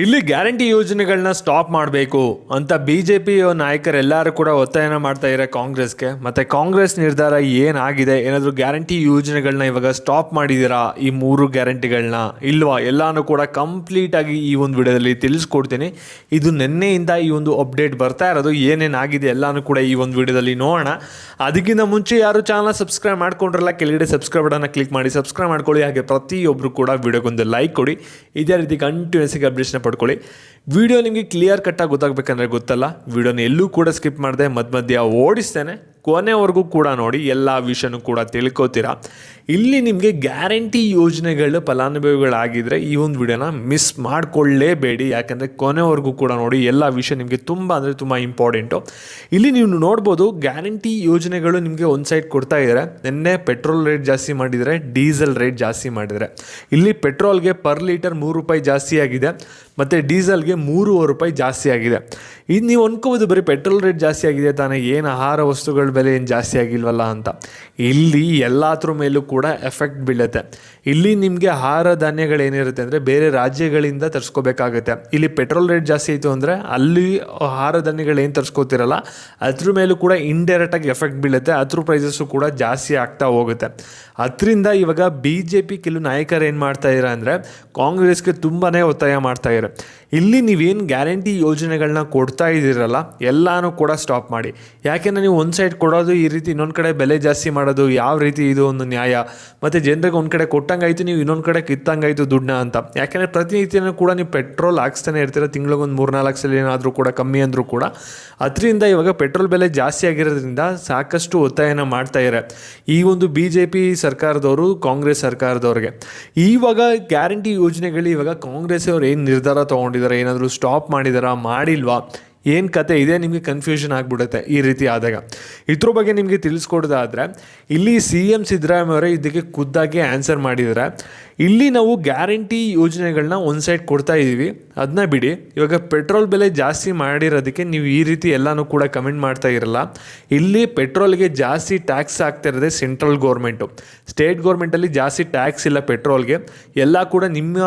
ಇಲ್ಲಿ ಗ್ಯಾರಂಟಿ ಯೋಜನೆಗಳನ್ನ ಸ್ಟಾಪ್ ಮಾಡಬೇಕು ಅಂತ ಬಿಜೆಪಿ ನಾಯಕರೆಲ್ಲರೂ ಕೂಡ ಒತ್ತಾಯನ ಮಾಡ್ತಾ ಇದ್ದಾರೆ ಕಾಂಗ್ರೆಸ್ಗೆ. ಮತ್ತು ಕಾಂಗ್ರೆಸ್ ನಿರ್ಧಾರ ಏನಾಗಿದೆ, ಏನಾದರೂ ಗ್ಯಾರಂಟಿ ಯೋಜನೆಗಳನ್ನ ಇವಾಗ ಸ್ಟಾಪ್ ಮಾಡಿದ್ದೀರಾ ಈ 3 ಗ್ಯಾರಂಟಿಗಳನ್ನ ಇಲ್ವಾ, ಎಲ್ಲನೂ ಕೂಡ ಕಂಪ್ಲೀಟಾಗಿ ಈ ಒಂದು ವಿಡಿಯೋದಲ್ಲಿ ತಿಳಿಸ್ಕೊಡ್ತೀನಿ. ಇದು ನಿನ್ನೆಯಿಂದ ಈ ಒಂದು ಅಪ್ಡೇಟ್ ಬರ್ತಾ ಇರೋದು, ಏನೇನಾಗಿದೆ ಎಲ್ಲನೂ ಕೂಡ ಈ ಒಂದು ವಿಡಿಯೋದಲ್ಲಿ ನೋಡೋಣ. ಅದಕ್ಕಿಂತ ಮುಂಚೆ ಯಾರು ಚಾನಲ್ ಸಬ್ಸ್ಕ್ರೈಬ್ ಮಾಡ್ಕೊಂಡ್ರಲ್ಲ, ಕೆಳಗಡೆ ಸಬ್ಸ್ಕ್ರೈಬ್ ಬಟನ್ನ ಕ್ಲಿಕ್ ಮಾಡಿ ಸಬ್ಸ್ಕ್ರೈಬ್ ಮಾಡ್ಕೊಳ್ಳಿ. ಹಾಗೆ ಪ್ರತಿಯೊಬ್ಬರು ಕೂಡ ವಿಡಿಯೋಗೊಂದು ಲೈಕ್ ಕೊಡಿ. ಇದೇ ರೀತಿ ಕಂಟಿನ್ಯೂಸ್ ಆಗಿ ಅಪ್ಡೇಟ್ಸ್ನ ಪಡ್ಕೊಳ್ಳಿ. ವಿಡಿಯೋ ನಿಮಗೆ ಕ್ಲಿಯರ್ ಕಟ್ಟಾಗಿ ಗೊತ್ತಾಗಬೇಕಂದ್ರೆ ಗೊತ್ತಲ್ಲ, ವಿಡಿಯೋನ ಎಲ್ಲೂ ಕೂಡ ಸ್ಕಿಪ್ ಮಾಡಿದೆ ಮಧ್ಯ ಓಡಿಸ್ತೇನೆ, ಕೊನೆವರೆಗೂ ಕೂಡ ನೋಡಿ, ಎಲ್ಲ ವಿಷಯನೂ ಕೂಡ ತಿಳ್ಕೊತೀರಾ. ಇಲ್ಲಿ ನಿಮಗೆ ಗ್ಯಾರಂಟಿ ಯೋಜನೆಗಳು ಫಲಾನುಭವಿಗಳಾಗಿದ್ದರೆ ಈ ಒಂದು ವಿಡಿಯೋನ ಮಿಸ್ ಮಾಡಿಕೊಳ್ಳೇಬೇಡಿ, ಯಾಕಂದರೆ ಕೊನೆವರೆಗೂ ಕೂಡ ನೋಡಿ, ಎಲ್ಲ ವಿಷಯ ನಿಮಗೆ ತುಂಬ ಅಂದರೆ ತುಂಬ ಇಂಪಾರ್ಟೆಂಟು. ಇಲ್ಲಿ ನೀವು ನೋಡ್ಬೋದು, ಗ್ಯಾರಂಟಿ ಯೋಜನೆಗಳು ನಿಮಗೆ ಒಂದು ಸೈಡ್ ಕೊಡ್ತಾ ಇದ್ದಾರೆ. ನಿನ್ನೆ ಪೆಟ್ರೋಲ್ ರೇಟ್ ಜಾಸ್ತಿ ಮಾಡಿದರೆ, ಡೀಸೆಲ್ ರೇಟ್ ಜಾಸ್ತಿ ಮಾಡಿದರೆ. ಇಲ್ಲಿ ಪೆಟ್ರೋಲ್ಗೆ ಪರ್ ಲೀಟರ್ 3 ರೂಪಾಯಿ ಜಾಸ್ತಿ ಆಗಿದೆ, ಮತ್ತು ಡೀಸೆಲ್ಗೆ 3.5 ರೂಪಾಯಿ ಜಾಸ್ತಿ ಆಗಿದೆ. ಇದು ನೀವು ಅನ್ಕೋಬೋದು, ಬರೀ ಪೆಟ್ರೋಲ್ ರೇಟ್ ಜಾಸ್ತಿ ಆಗಿದೆ ತಾನೇ, ಏನು ಆಹಾರ ವಸ್ತುಗಳ ಬೆಲೆ ಏನು ಜಾಸ್ತಿ ಆಗಿಲ್ವಲ್ಲ ಅಂತ. ಇಲ್ಲಿ ಎಲ್ಲಾದ್ರ ಮೇಲೂ ಕೂಡ ಎಫೆಕ್ಟ್ ಬೀಳುತ್ತೆ. ಇಲ್ಲಿ ನಿಮಗೆ ಆಹಾರ ಧಾನ್ಯಗಳೇನಿರುತ್ತೆ ಅಂದರೆ ಬೇರೆ ರಾಜ್ಯಗಳಿಂದ ತರಿಸ್ಕೋಬೇಕಾಗುತ್ತೆ. ಇಲ್ಲಿ ಪೆಟ್ರೋಲ್ ರೇಟ್ ಜಾಸ್ತಿ ಆಯಿತು ಅಂದರೆ ಅಲ್ಲಿ ಆಹಾರ ಧಾನ್ಯಗಳು ಏನು ತರಿಸ್ಕೋತಿರಲ್ಲ ಅದ್ರ ಮೇಲೂ ಕೂಡ ಇಂಡೈರೆಕ್ಟಾಗಿ ಎಫೆಕ್ಟ್ ಬೀಳುತ್ತೆ, ಅದ್ರ ಪ್ರೈಸಸ್ಸು ಕೂಡ ಜಾಸ್ತಿ ಆಗ್ತಾ ಹೋಗುತ್ತೆ. ಅದರಿಂದ ಇವಾಗ BJP ಕೆಲವು ನಾಯಕರು ಏನು ಮಾಡ್ತಾ ಇದ್ದಾರೆ ಅಂದರೆ ಕಾಂಗ್ರೆಸ್ಗೆ ತುಂಬಾ ಒತ್ತಾಯ ಮಾಡ್ತಾ ಇದ್ದಾರೆ. ಇಲ್ಲಿ ನೀವೇನು ಗ್ಯಾರಂಟಿ ಯೋಜನೆಗಳನ್ನ ಕೊಡ್ತಾ ಇದ್ದೀರಲ್ಲ ಎಲ್ಲನೂ ಕೂಡ ಸ್ಟಾಪ್ ಮಾಡಿ. ಯಾಕೆಂದರೆ ನೀವು ಒಂದು ಸೈಡ್ ಕೊಡೋದು ಈ ರೀತಿ, ಇನ್ನೊಂದು ಕಡೆ ಬೆಲೆ ಜಾಸ್ತಿ ಮಾಡೋದು ಯಾವ ರೀತಿ ಇದು ಒಂದು ನ್ಯಾಯ? ಮತ್ತು ಜನರಿಗೆ ಒಂದು ಕಡೆ ಕೊಟ್ಟಂಗಾಯ್ತು, ನೀವು ಇನ್ನೊಂದು ಕಡೆ ಕಿತ್ತಂಗಾಯ್ತು ದುಡ್ಡನ್ನ ಅಂತ. ಯಾಕೆಂದರೆ ಪ್ರತಿನಿತ್ಯನೂ ಕೂಡ ನೀವು ಪೆಟ್ರೋಲ್ ಹಾಕ್ಸ್ತಾನೆ ಇರ್ತೀರ, ತಿಂಗಳಿಗೊಂದು 3-4 ಸಲ ಏನಾದರೂ ಕೂಡ ಕಮ್ಮಿ ಅಂದರೂ ಕೂಡ. ಅದರಿಂದ ಇವಾಗ ಪೆಟ್ರೋಲ್ ಬೆಲೆ ಜಾಸ್ತಿ ಆಗಿರೋದ್ರಿಂದ ಸಾಕಷ್ಟು ಒತ್ತಾಯನ ಮಾಡ್ತಾ ಇದ್ದಾರೆ ಈ ಒಂದು BJP ಸರ್ಕಾರದವರು ಕಾಂಗ್ರೆಸ್ ಸರ್ಕಾರದವ್ರಿಗೆ. ಇವಾಗ ಗ್ಯಾರಂಟಿ ಯೋಜನೆಗಳು ಇವಾಗ ಕಾಂಗ್ರೆಸ್ ಅವ್ರು ಏನು ನಿರ್ಧಾರ ತೊಗೊಂಡಿದ್ದಾರೆ, ಏನಾದರೂ ಸ್ಟಾಪ್ ಮಾಡಿದಾರಾ, ಮಾಡಿಲ್ವಾ, ಏನು ಕತೆ ಇದೆ, ನಿಮಗೆ ಕನ್ಫ್ಯೂಷನ್ ಆಗಿಬಿಡುತ್ತೆ ಈ ರೀತಿ ಆದಾಗ. ಇದ್ರ ಬಗ್ಗೆ ನಿಮಗೆ ತಿಳಿಸ್ಕೊಡೋದಾದರೆ ಇಲ್ಲಿ CM ಸಿದ್ದರಾಮಯ್ಯ ಅವರೇ ಇದಕ್ಕೆ ಖುದ್ದಾಗಿ ಆನ್ಸರ್ ಮಾಡಿದ್ದಾರೆ. ಇಲ್ಲಿ ನಾವು ಗ್ಯಾರಂಟಿ ಯೋಜನೆಗಳನ್ನ ಒಂದು ಸೈಡ್ ಕೊಡ್ತಾ ಇದ್ದೀವಿ, ಅದನ್ನ ಬಿಡಿ. ಇವಾಗ ಪೆಟ್ರೋಲ್ ಬೆಲೆ ಜಾಸ್ತಿ ಮಾಡಿರೋದಕ್ಕೆ ನೀವು ಈ ರೀತಿ ಎಲ್ಲನೂ ಕೂಡ ಕಮೆಂಟ್ ಮಾಡ್ತಾ ಇರಲ್ಲ. ಇಲ್ಲಿ ಪೆಟ್ರೋಲ್ಗೆ ಜಾಸ್ತಿ ಟ್ಯಾಕ್ಸ್ ಆಗ್ತಾ ಇರೋದೇ ಸೆಂಟ್ರಲ್ ಗೌರ್ಮೆಂಟು. ಸ್ಟೇಟ್ ಗೌರ್ಮೆಂಟಲ್ಲಿ ಜಾಸ್ತಿ ಟ್ಯಾಕ್ಸ್ ಇಲ್ಲ ಪೆಟ್ರೋಲ್ಗೆ, ಎಲ್ಲ ಕೂಡ ನಿಮ್ಮ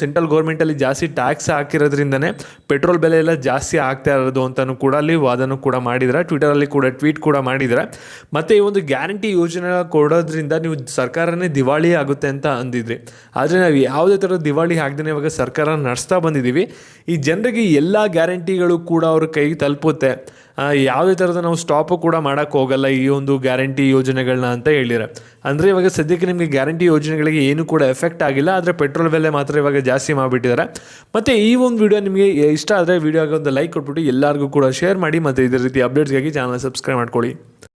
ಸೆಂಟ್ರಲ್ ಗೌರ್ಮೆಂಟಲ್ಲಿ ಜಾಸ್ತಿ ಟ್ಯಾಕ್ಸ್ ಹಾಕಿರೋದ್ರಿಂದನೇ ಪೆಟ್ರೋಲ್ ಬೆಲೆ ಎಲ್ಲ ಜಾಸ್ತಿ ಆಗ್ತಾ ಇರೋದು ಅಂತಲೂ ಕೂಡ ಅಲ್ಲಿ ವಾದನೂ ಕೂಡ ಮಾಡಿದರೆ, ಟ್ವಿಟರಲ್ಲಿ ಕೂಡ ಟ್ವೀಟ್ ಕೂಡ ಮಾಡಿದರೆ. ಮತ್ತು ಈ ಒಂದು ಗ್ಯಾರಂಟಿ ಯೋಜನೆ ಕೊಡೋದ್ರಿಂದ ನೀವು ಸರ್ಕಾರನೇ ದಿವಾಳಿ ಆಗುತ್ತೆ ಅಂತ ಅಂದಿದ್ರಿ. ಆದರೆ ನಾವು ಯಾವುದೇ ಥರದ ದಿವಾಳಿ ಆಗದೇ ಇವಾಗ ಸರ್ಕಾರ ನಡೆಸ್ತಾ ಬಂದಿದ್ದೀವಿ. ಈ ಜನರಿಗೆ ಎಲ್ಲ ಗ್ಯಾರಂಟಿಗಳು ಕೂಡ ಅವ್ರ ಕೈಗೆ ತಲುಪುತ್ತೆ, ಯಾವುದೇ ಥರದ ನಾವು ಸ್ಟಾಪು ಕೂಡ ಮಾಡೋಕ್ಕೆ ಹೋಗಲ್ಲ ಈ ಒಂದು ಗ್ಯಾರಂಟಿ ಯೋಜನೆಗಳನ್ನ ಅಂತ ಹೇಳಿದ್ದಾರೆ. ಅಂದರೆ ಇವಾಗ ಸದ್ಯಕ್ಕೆ ನಿಮಗೆ ಗ್ಯಾರಂಟಿ ಯೋಜನೆಗಳಿಗೆ ಏನೂ ಕೂಡ ಎಫೆಕ್ಟ್ ಆಗಿಲ್ಲ, ಆದರೆ ಪೆಟ್ರೋಲ್ ಬೆಲೆ ಮಾತ್ರ ಇವಾಗ ಜಾಸ್ತಿ ಮಾಡಿಬಿಟ್ಟಿದ್ದಾರೆ. ಮತ್ತು ಈ ಒಂದು ವಿಡಿಯೋ ನಿಮಗೆ ಇಷ್ಟ ಆದರೆ ವಿಡಿಯೋಗೆ ಒಂದು ಲೈಕ್ ಕೊಟ್ಬಿಟ್ಟು ಎಲ್ಲರಿಗೂ ಕೂಡ ಶೇರ್ ಮಾಡಿ. ಮತ್ತು ಇದೇ ರೀತಿ ಅಪ್ಡೇಟ್ಸ್ಗಾಗಿ ಚಾನಲ್ ಸಬ್ಸ್ಕ್ರೈಬ್ ಮಾಡ್ಕೊಳ್ಳಿ.